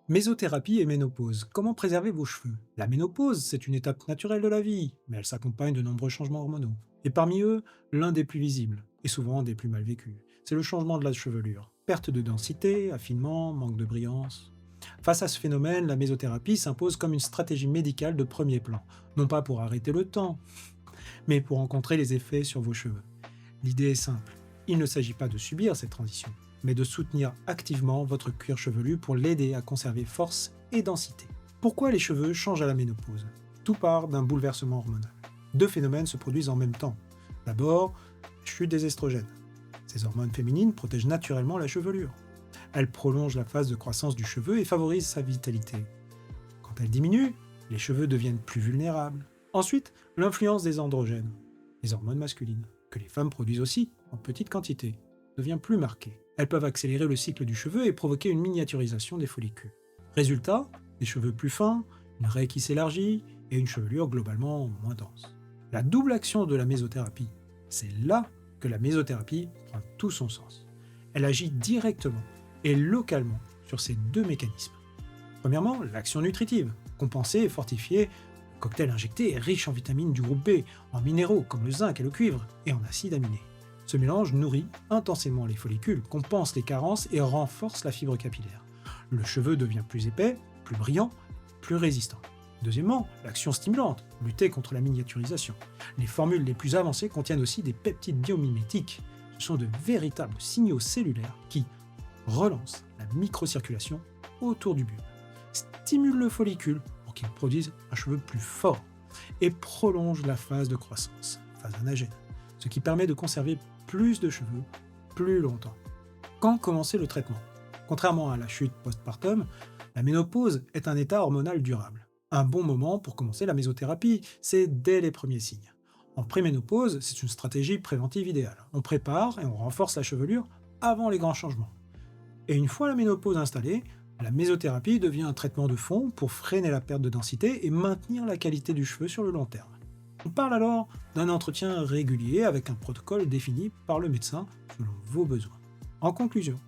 Mésothérapie et ménopause. Comment préserver vos cheveux? La ménopause, c'est une étape naturelle de la vie, mais elle s'accompagne de nombreux changements hormonaux. Et parmi eux, l'un des plus visibles, et souvent des plus mal vécus, c'est le changement de la chevelure. Perte de densité, affinement, manque de brillance. Face à ce phénomène, la mésothérapie s'impose comme une stratégie médicale de premier plan, non pas pour arrêter le temps, mais pour rencontrer les effets sur vos cheveux. L'idée est simple. Il ne s'agit pas de subir cette transition, mais de soutenir activement votre cuir chevelu pour l'aider à conserver force et densité. Pourquoi les cheveux changent à la ménopause? Tout part d'un bouleversement hormonal. Deux phénomènes se produisent en même temps. D'abord, chute des estrogènes. Ces hormones féminines protègent naturellement la chevelure. Elles prolongent la phase de croissance du cheveu et favorisent sa vitalité. Quand elles diminuent, les cheveux deviennent plus vulnérables. Ensuite, l'influence des androgènes, les hormones masculines, que les femmes produisent aussi, en petite quantité, devient plus marquée. Elles peuvent accélérer le cycle du cheveu et provoquer une miniaturisation des follicules. Résultat, des cheveux plus fins, une raie qui s'élargit et une chevelure globalement moins dense. La double action de la mésothérapie, c'est là que la mésothérapie prend tout son sens. Elle agit directement et localement sur ces deux mécanismes. Premièrement, l'action nutritive, compenser et fortifier. Le cocktail injecté est riche en vitamines du groupe B, en minéraux comme le zinc et le cuivre, et en acides aminés. Ce mélange nourrit intensément les follicules, compense les carences et renforce la fibre capillaire. Le cheveu devient plus épais, plus brillant, plus résistant. Deuxièmement, l'action stimulante, lutter contre la miniaturisation. Les formules les plus avancées contiennent aussi des peptides biomimétiques. Ce sont de véritables signaux cellulaires qui relancent la microcirculation autour du bulbe, stimulent le follicule pour qu'il produise un cheveu plus fort et prolonge la phase de croissance, phase anagène, ce qui permet de conserver plus de cheveux plus longtemps. Quand commencer le traitement? Contrairement à la chute postpartum, la ménopause est un état hormonal durable. Un bon moment pour commencer la mésothérapie, c'est dès les premiers signes. En préménopause, c'est une stratégie préventive idéale. On prépare et on renforce la chevelure avant les grands changements. Et une fois la ménopause installée, la mésothérapie devient un traitement de fond pour freiner la perte de densité et maintenir la qualité du cheveu sur le long terme. On parle alors d'un entretien régulier avec un protocole défini par le médecin selon vos besoins. En conclusion,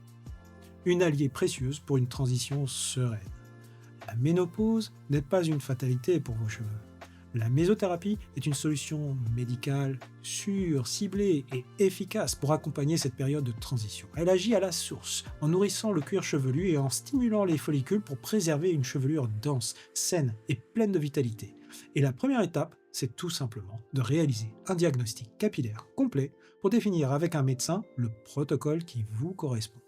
une alliée précieuse pour une transition sereine. La ménopause n'est pas une fatalité pour vos cheveux. La mésothérapie est une solution médicale sûre, ciblée et efficace pour accompagner cette période de transition. Elle agit à la source, en nourrissant le cuir chevelu et en stimulant les follicules pour préserver une chevelure dense, saine et pleine de vitalité. Et la première étape, c'est tout simplement de réaliser un diagnostic capillaire complet pour définir avec un médecin le protocole qui vous correspond.